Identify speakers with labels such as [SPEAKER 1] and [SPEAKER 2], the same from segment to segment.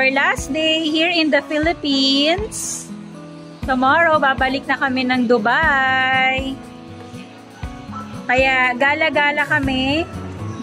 [SPEAKER 1] our last day here in the Philippines. Tomorrow, babalik na kami ng Dubai. Kaya gala-gala kami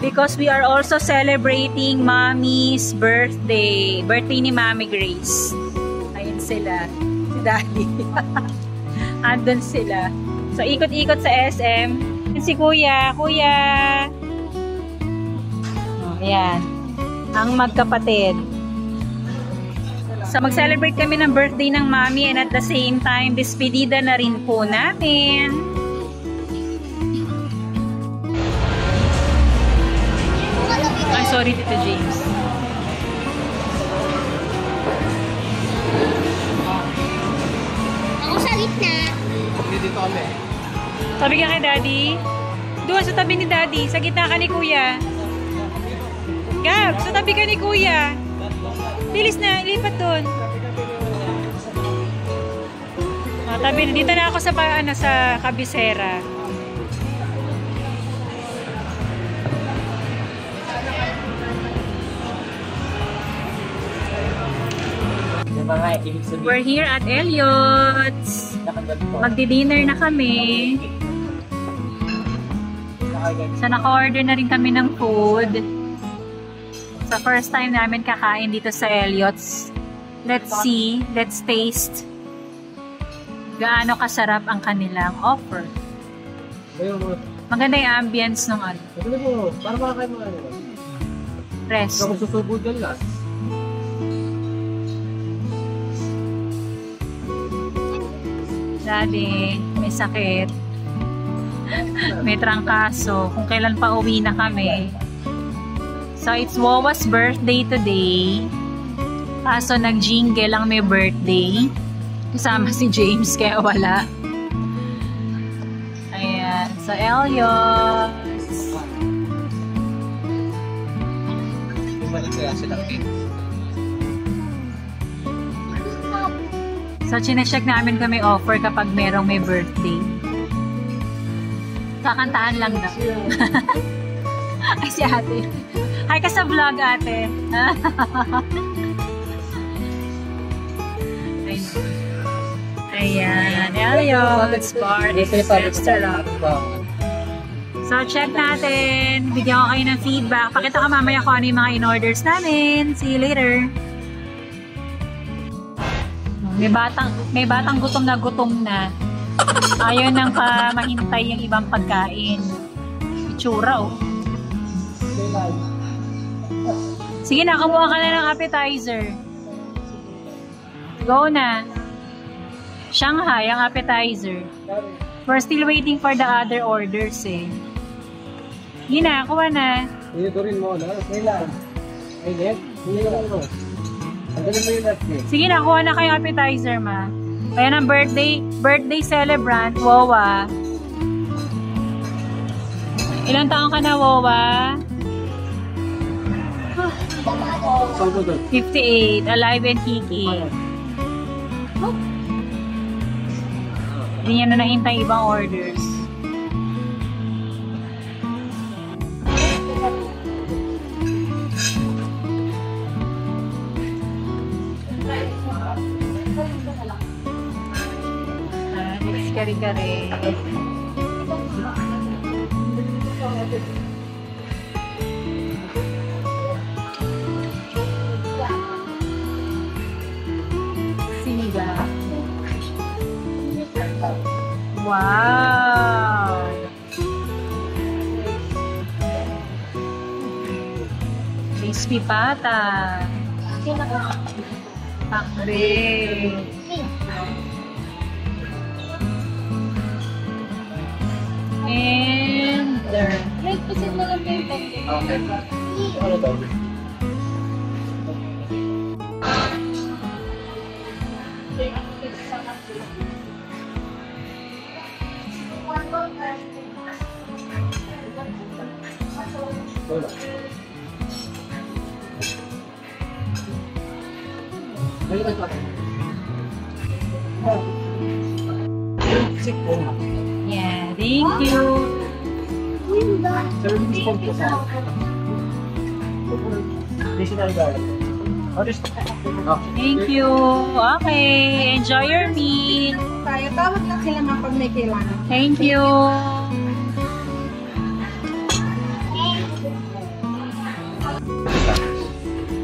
[SPEAKER 1] because we are also celebrating Mommy's birthday. Birthday ni Mommy Grace. Ayun sila. Si Daddy. Andun sila. So, ikot-ikot sa SM. Si Kuya. Kuya! Ayan. Ang magkapatid. So, mag-celebrate kami ng birthday ng Mommy and at the same time, despedida na rin po namin. Ay, sorry, Tito James.
[SPEAKER 2] Ako sa gitna.
[SPEAKER 3] Dito kami.
[SPEAKER 1] Tabi ka kay Daddy. Doon sa tabi ni Daddy. Sa gitna ka ni Kuya. Gab, sa tabi ka ni Kuya. Bilis na, lipat doon. Tabi, dito na ako sa sa kabisera. We're here at Elliott's. Magdi-dinner na kami. So, naka-order na rin kami ng food. So, first time namin kakain dito sa Elliott's. Let's see, let's taste gaano kasarap ang kanilang offer. Maganda yung ambience ng ano.
[SPEAKER 3] Para makakain mo ano.
[SPEAKER 1] Rest.
[SPEAKER 3] Kung susubo dyan last.
[SPEAKER 1] Daddy, may sakit. May trangkaso. Kung kailan pa uwi na kami. So, it's Wawa's birthday today. Kaso nag-jingle lang may birthday. Kasama si James, kaya wala. Ayan. So, Elliott's. So, chinecheck namin kung may offer kapag merong may birthday. Kakantahan lang daw. Ay, si ate. Hi ka sa vlog, ate. Ayan. Elliott's Bar and Restaurant. So, check natin. Bigyan ko kayo ng feedback. Pakita ko mamaya kung ano yung mga in-orders namin. See you later. May batang gutom na. Ayaw nang mahintay yung ibang pagkain. Itsura, oh. Sige na, kumuha ka na ng appetizer. Go na. Shanghai, ang appetizer. We're still waiting for the other orders, eh. Sige na, kuha na.
[SPEAKER 3] Dito rin mo, no? Kailan? Kailan?
[SPEAKER 1] Sige na, kuha na kayong appetizer, ma. Ayan ang birthday celebrant, Wawa. Ilang taong ka na, Wawa? 58, alive and kicking. Hindi niya na nahintay ibang orders. Kari-kari. Sinigang. Wow! Crispy pata. Pakbe. And there.
[SPEAKER 2] Wait, kasi na lang yung
[SPEAKER 3] Okay. Ano daw?
[SPEAKER 1] Yeah, thank you.
[SPEAKER 3] Serving spoon po sa additional garlic.
[SPEAKER 1] Thank you. Okay, enjoy your meal.
[SPEAKER 2] Tayo, tawag lang sila mga pag may kailangan.
[SPEAKER 1] Thank you.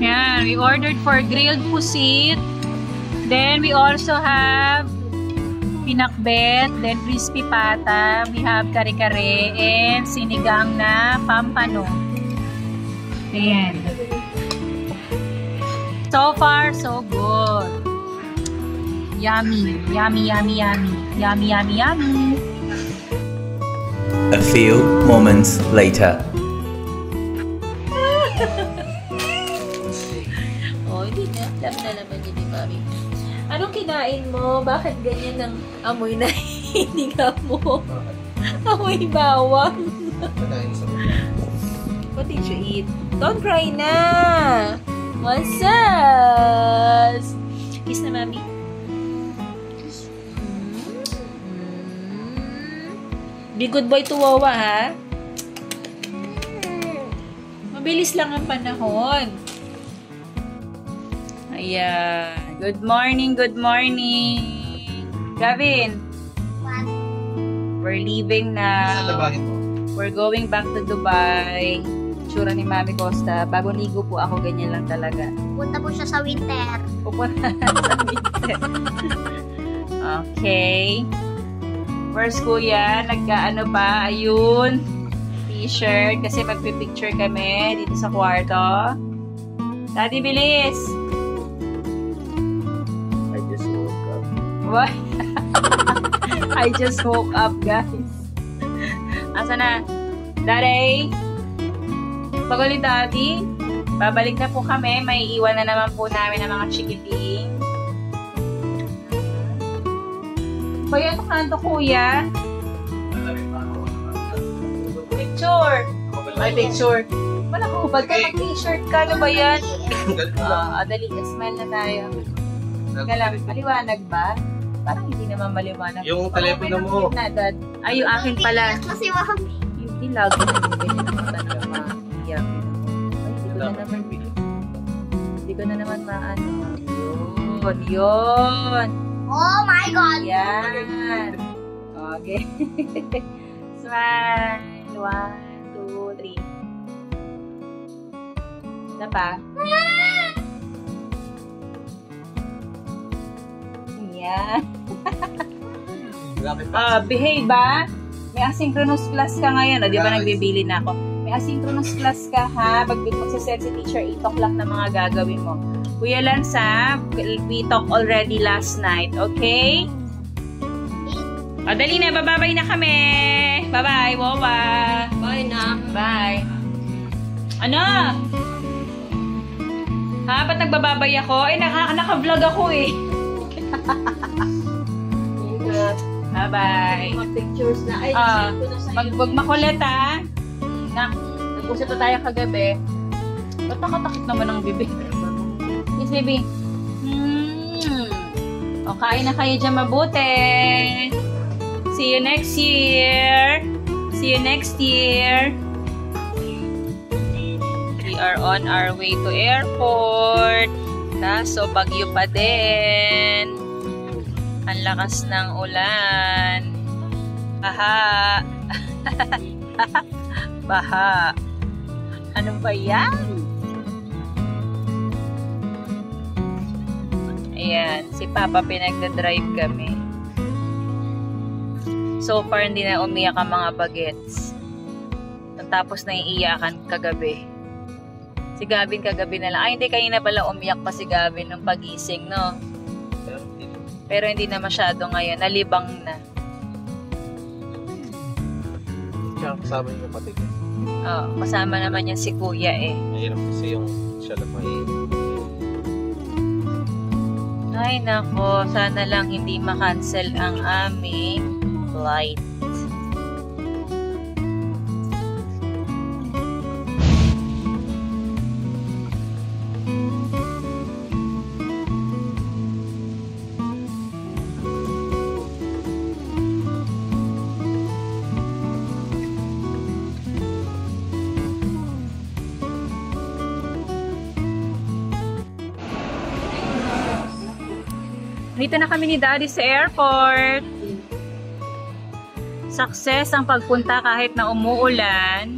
[SPEAKER 1] Yan, we ordered for grilled pusit. Then we also have pinakbet, then crispy pata. We have kare-kare and sinigang na pampano. Ayan. So far, so good. Yummy, yummy, yummy, yummy. Yummy, yummy, yummy.
[SPEAKER 4] A few moments later.
[SPEAKER 5] Oh, hindi na. Alam na naman yun ni Mami. Anong kinain mo? Bakit ganyan ang amoy na hininga mo? Amoy bawang. What did you eat? Don't cry na! Masas! Kiss na, Mami. Be good boy to Wawa, ha? Mabilis lang ang panahon. Ayan. Good morning, good morning. Gavin.
[SPEAKER 2] What?
[SPEAKER 5] We're leaving now. We're going back to Dubai. Tsura ni Mami Costa. Bagong ligo po ako, ganyan lang talaga.
[SPEAKER 2] Punta po siya sa winter.
[SPEAKER 5] Pupunta sa winter. Okay. Where's Kuya? Nagka-ano pa? Ayun. T-shirt. Kasi magpipicture kami dito sa kwarto. Daddy, bilis!
[SPEAKER 3] I just woke up.
[SPEAKER 5] What? I just woke up, guys. Asa na? Daddy? Pag ulit, Daddy. Babalik na po kami. May iwan na naman po namin ang mga chikiting. Kuya, ito kanto, Kuya. Picture. Ay, picture. Wala ko, ba't ka mag-t-shirt ka? Ano ba yan? Dali, smile na tayo. Teka lang, maliwanag ba? Parang hindi naman maliwanag.
[SPEAKER 3] Yung telepono mo.
[SPEAKER 5] Na, Dad. Ay, yung akin pala.
[SPEAKER 2] Kasi mami.
[SPEAKER 5] Hindi lagi na yung ganyan ang mata na maiyak. Ay, hindi ko na naman maano. Yun, yun.
[SPEAKER 2] Oh my God!
[SPEAKER 5] Yan. Okay. Smile. 1, 2, 3. Isa pa. Yan. Behave ba? May asynchronous class ka ngayon. O, di ba nagbibili na ako? May asynchronous class ka, ha? Pag magsiset si teacher, 8 o'clock na mga gagawin mo. Kuya Lansa, we talked already last night, okay? O, dali na, bababay na kami. Bye-bye, Wawa.
[SPEAKER 2] Bye na.
[SPEAKER 5] Bye. Ano? Ha? Ba't nagbababay ako? Eh, naka-vlog ako eh. Bye-bye.
[SPEAKER 2] Mag-pictures na. Ay,
[SPEAKER 5] Wag makulit, ha? Nag-usap na tayo kagabi. Ba't nakatakit naman ang bibig? Yes, baby. O, kain na kayo dyan mabuti. See you next year. See you next year. We are on our way to airport. Kaso, bagyo pa din. Ang lakas ng ulan. Baha. Baha. Ano ba yan? Ayan, si Papa pinagdadrive kami. So far, hindi na umiyak ang mga bagets. Tapos na iiyakan kagabi. Si Gavin kagabi na lang. Ay, hindi, kanina pala umiyak pa si Gavin nung pagising, no? Pero hindi na masyado ngayon. Nalibang na.
[SPEAKER 3] Siya kasama yung kapatid.
[SPEAKER 5] Oh, kasama naman niya si Kuya eh.
[SPEAKER 3] Mahirap kasi yung siya lang
[SPEAKER 5] Ay, nako. Sana lang hindi makancel ang aming flight.
[SPEAKER 1] Dito na kami ni Daddy sa airport. Success ang pagpunta kahit na umuulan.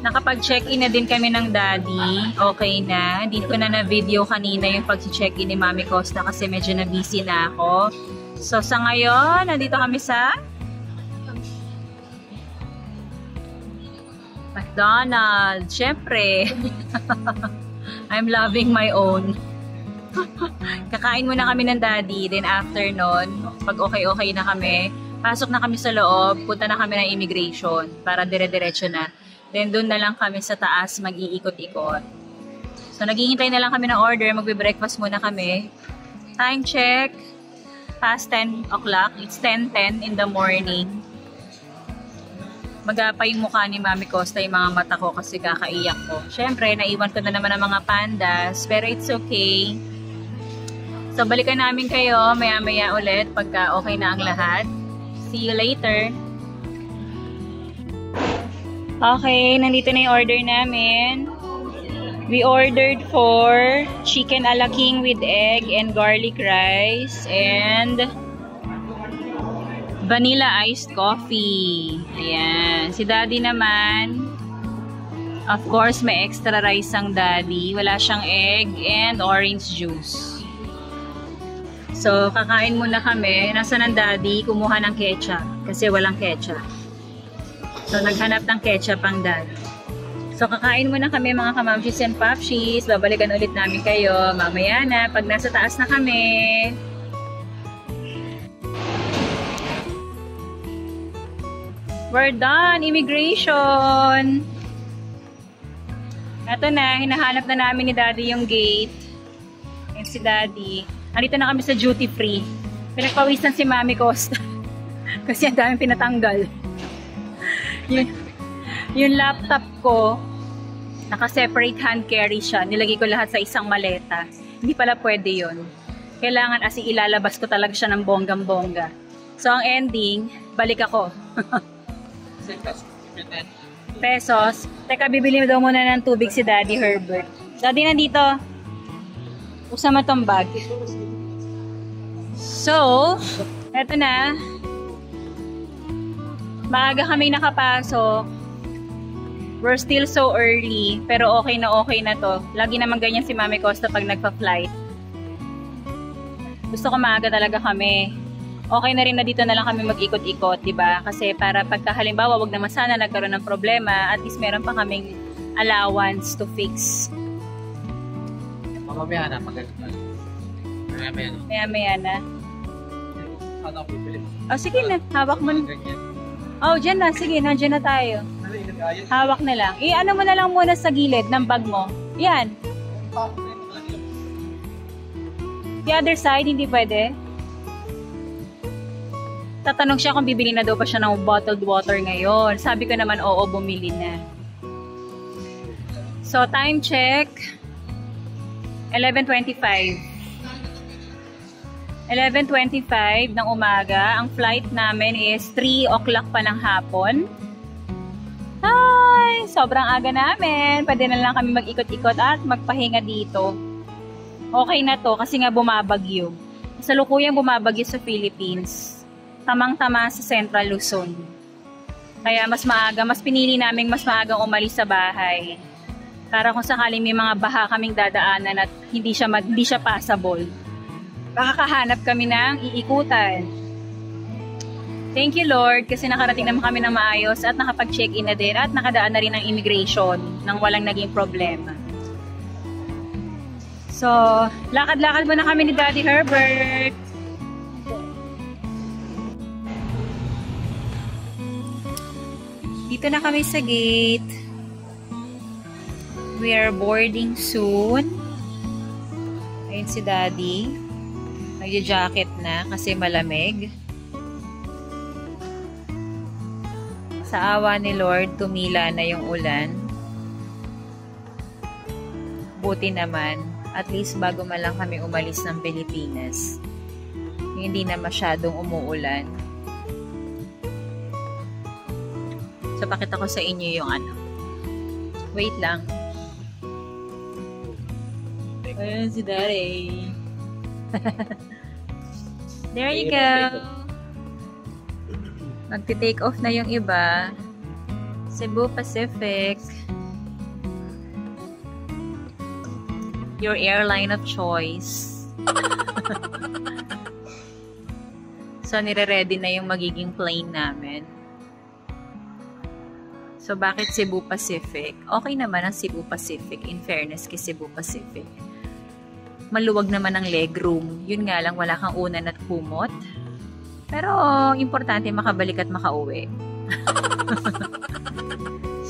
[SPEAKER 1] Nakapag-check-in na din kami ng Daddy. Okay na. Hindi ko na na-video kanina yung pag-check-in ni Mami Costa kasi medyo na-busy na ako. So, sa ngayon, nandito kami sa McDonald's. Siyempre. I'm loving my own. Kakain muna kami ng Daddy. Then after nun, pag okay-okay na kami, pasok na kami sa loob, punta na kami ng immigration para dire-diretso na. Then doon na lang kami sa taas mag-iikot-ikot. So naghihintay na lang kami ng order, magbe-breakfast muna kami. Time check, past 10 o'clock. It's 10:10 in the morning. Magapa yung mukha ni Mami Costa, yung mga mata ko kasi kakaiyak ko. Siyempre, naiwan ko na naman ang mga pandas, pero it's okay. So, balikan namin kayo maya-maya ulit pagka okay na ang lahat. See you later. Okay, nandito na yung order namin. We ordered for chicken a la king with egg and garlic rice and vanilla iced coffee. Ayan. Si Daddy naman, of course, may extra rice ang Daddy. Wala siyang egg and orange juice. So, kakain muna kami. Nasa ng Daddy, kumuha ng ketchup. Kasi walang ketchup. So, naghanap ng ketchup ang Daddy. So, kakain muna kami mga kamamshis and papshis. Babalikan ulit namin kayo mamaya na pag nasa taas na kami. We're done! Immigration! Ito na, hinahanap na namin ni Daddy yung gate. Yan si Daddy. Andito na kami sa duty free. Pinagpawisan si Mami Costa. Kasi ang daming pinatanggal. Yung laptop ko, naka-separate hand carry siya. Nilagay ko lahat sa isang maleta. Hindi pala pwede yun. Kailangan as ilalabas ko talaga siya ng bonggang-bongga. So, ang ending, balik ako. Pesos. Teka, bibili daw muna ng tubig si Daddy Herbert. Daddy, nandito. Usama tong bag. So, eto na. Maaga kami nakapasok. We're still so early. Pero okay na to. Lagi naman ganyan si Mami Costa pag nagpa-flight. Gusto ko maaga talaga kami. Okay na rin na dito na lang kami mag-ikot-ikot, diba? Kasi para pagka halimbawa, wag naman sana nagkaroon ng problema, at least meron pa kaming allowance to fix.
[SPEAKER 3] Mamaya na, magalit na.
[SPEAKER 1] Maya-maya na.
[SPEAKER 3] Ano ako pipili?
[SPEAKER 1] Oh, sige na. Hawak mo.
[SPEAKER 3] Ganyan.
[SPEAKER 1] Oh, dyan na. Sige, nandiyan na tayo. Hawak na lang. I-ano mo na lang muna sa gilid ng bag mo. Yan. The other side, hindi pwede. Tatanong siya kung bibili na daw pa siya ng bottled water ngayon. Sabi ko naman, oo, bumili na. So, time check. 11:25. 11:25 ng umaga. Ang flight namin is 3 o'clock pa ng hapon. Hi! Sobrang aga namin. Pwede na lang kami mag-ikot-ikot at magpahinga dito. Okay na to kasi nga bumabagyo. Kasalukuyang bumabagyo sa Philippines. Tamang-tama sa Central Luzon. Kaya mas maaga, mas pinili naming mas maagang umalis sa bahay. Para kung sakaling may mga baha kaming dadaanan at hindi siya passable. Makakahanap kami ng iikutan. Thank you Lord kasi nakarating naman kami ng maayos at nakapag-check-in na din at nakadaan na rin ng immigration nang walang naging problema. So, lakad-lakad muna kami ni Daddy Herbert. Dito na kami sa gate. We are boarding soon. Ayun si Daddy. Nag-jacket na kasi malamig. Sa awa ni Lord, tumila na yung ulan. Buti naman, at least bago man lang kami umalis ng Pilipinas, hindi na masyadong umuulan. So, pakita ko sa inyo yung ano. Wait lang. Ayun si Daddy.
[SPEAKER 5] There you go. Magti-take off na yung iba. Cebu Pacific. Your airline of choice. So, nire-ready na yung magiging plane namin. So, bakit Cebu Pacific? Okay naman ang Cebu Pacific, in fairness kay Cebu Pacific. Maluwag naman ang legroom. Yun nga lang, wala kang unan at kumot. Pero, importante makabalik at makauwi.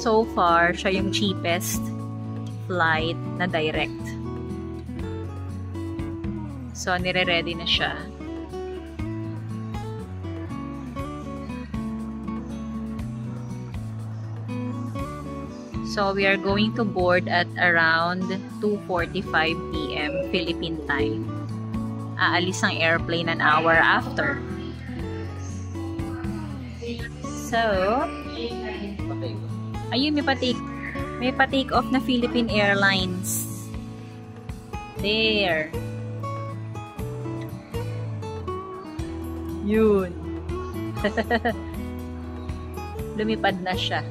[SPEAKER 5] So far, siya yung cheapest flight na direct. So, nire-ready na siya. So, we are going to board at around 2:45 p.m. Philippine time. Aalis ang airplane an hour after. So, ayun, may pa-take off na Philippine Airlines. There. Yun. Lumipad na siya.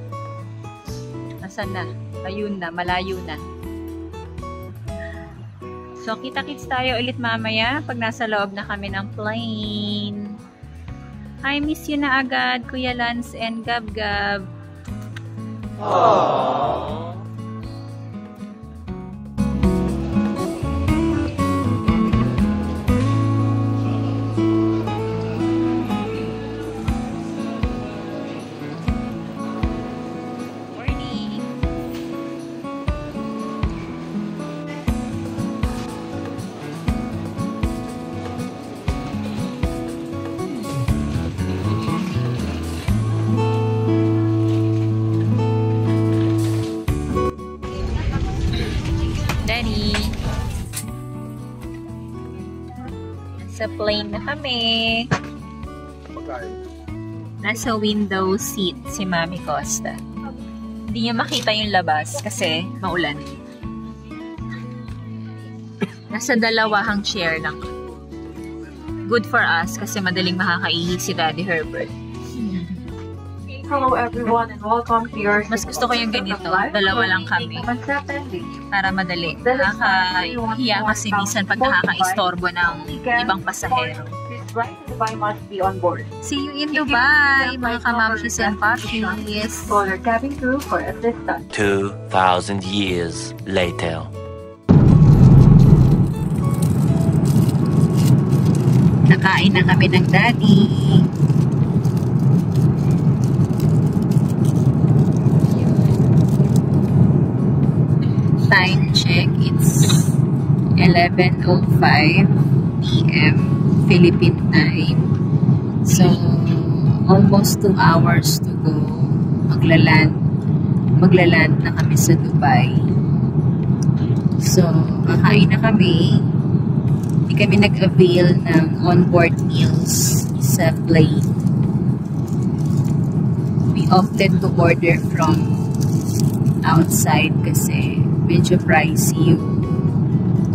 [SPEAKER 5] Nasaan na? Ayun na, malayo na. So, kita-kits tayo ulit mamaya pag nasa loob na kami ng plane. I miss you na agad, Kuya Lance and Gab-Gab. Aww. Sa plane na kami. Nasa window seat si Mami Costa. Hindi niya makita yung labas kasi maulan. Nasa dalawahang chair lang. Good for us kasi madaling makakaihi si Daddy Herbert.
[SPEAKER 6] Hello everyone and welcome to your...
[SPEAKER 5] Mas gusto ko yung ganito. Dalawa lang kami. Para madali. Nakakahiya kasi minsan pag nakaka-istorbo ng ibang pasahero. See you in Dubai, mga kamamshis and papshis.
[SPEAKER 4] 2,000 years later.
[SPEAKER 5] Nakain na kami ng Daddy. Time check, it's 11:05 p.m. Philippine time. So, almost 2 hours to go. Maglaland na kami sa Dubai. So, kakain na kami. Hindi kami nag-avail ng onboard meals sa plane. We opted to order from outside kasi medyo pricey yung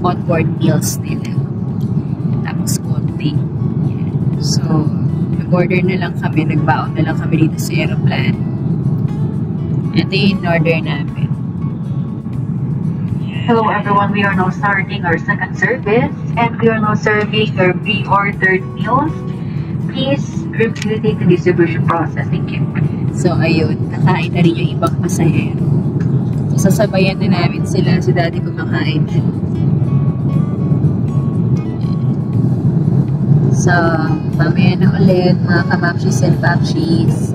[SPEAKER 5] onboard meals nila. Tapos konti. So, nag-order na lang kami, nagbaon na lang kami dito sa aeroplane. Ito yung order namin.
[SPEAKER 6] Hello everyone, we are now starting our second service and we are now serving your pre-ordered meals. Please review the distribution process. Thank you.
[SPEAKER 5] So, ayun, nakain na rin yung ibang pasahero. So, sasabayan na namin sila. Si Daddy kumakain. So, mamaya na ulit, mga kamapshis and papshis.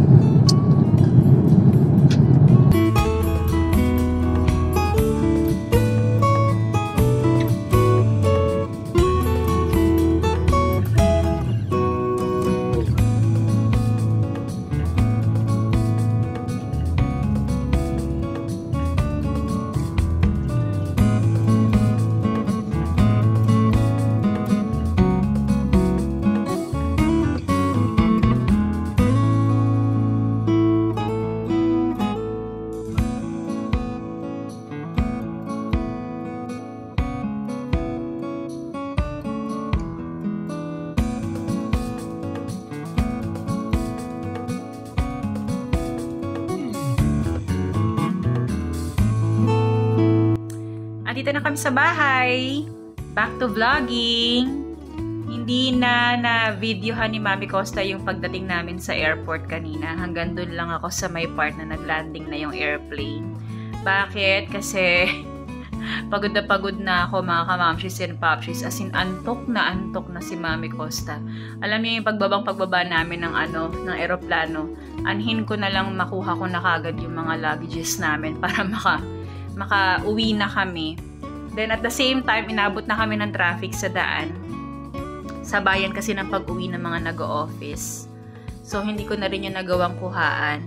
[SPEAKER 5] nandito na kami sa bahay. Back to vlogging. Hindi na videohan ni Mami Costa yung pagdating namin sa airport kanina. Hanggang doon lang ako sa may part na naglanding na yung airplane. Bakit? Kasi pagod na ako mga kamamshis and popshis. As in, antok na si Mami Costa. Alam niyo yung pagbaba namin ng aeroplano. Anhin ko na lang makuha ko na kagad yung mga luggages namin para maka-uwi na kami. Then at the same time, inabot na kami ng traffic sa daan. Sabayan kasi ng pag-uwi ng mga nag-o-office. So, hindi ko na rin yung nagawang kuhaan.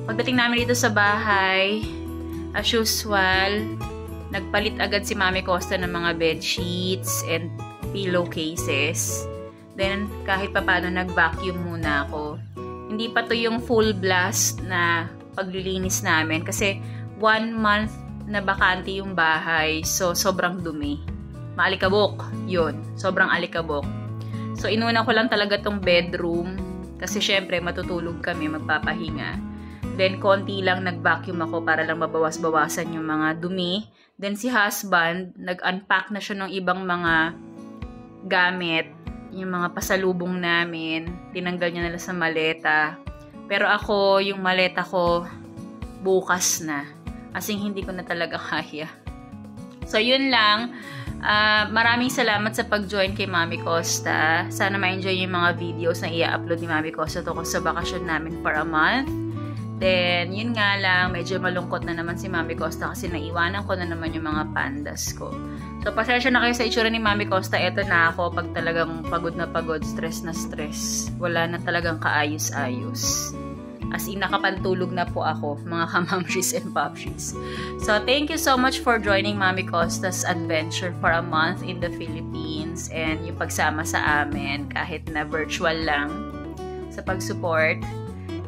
[SPEAKER 5] Pagdating namin dito sa bahay, as usual, nagpalit agad si Mami Costa ng mga bed sheets and pillowcases. Then, kahit papano nag-vacuum muna ako. Hindi pa to yung full blast na paglilinis namin kasi 1 month na bakante yung bahay. So, sobrang dumi. Maalikabok. Yun. Sobrang alikabok. So, inuna ko lang talaga tong bedroom kasi syempre matutulog kami, magpapahinga. Then, konti lang nag-vacuum ako para lang mabawas-bawasan yung mga dumi. Then, si husband, nag-unpack na siya ng ibang mga gamit. Yung mga pasalubong namin. Tinanggal niya nila sa maleta. Pero ako, yung maleta ko, bukas na. Asing hindi ko na talaga kaya. So, yun lang. Maraming salamat sa pag-join kay Mami Costa. Sana ma-enjoy yung mga videos na i-upload ni Mami Costa tungkol sa bakasyon namin for a month. Then, yun nga lang, medyo malungkot na naman si Mami Costa kasi naiwanan ko na naman yung mga pandas ko. So, pasensya na kayo sa itsura ni Mami Costa. Eto na ako pag talagang pagod na pagod, stress na stress. Wala na talagang kaayos-ayos. As in, nakapantulog na po ako, mga kamamshis and popshis. So, thank you so much for joining Mami Costa's adventure for a month in the Philippines and yung pagsama sa amin kahit na virtual lang sa pag-support.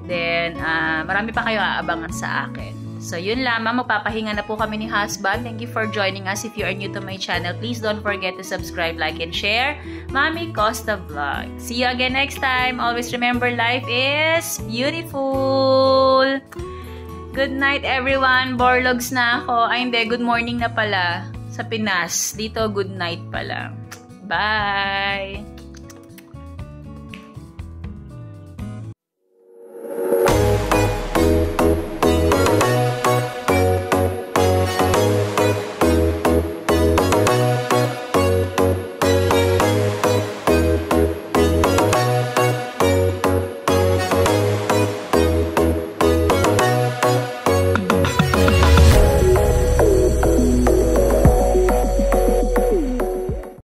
[SPEAKER 5] Then, marami pa kayo aabangan sa akin. So, yun lamang. Magpapahinga na po kami ni husband. Thank you for joining us. If you are new to my channel, please don't forget to subscribe, like, and share. Mami Costa Vlog. See you again next time. Always remember, life is beautiful. Good night, everyone. Borlogs na ako. Ay, hindi. Good morning na pala. Sa Pinas. Dito, good night pala. Bye!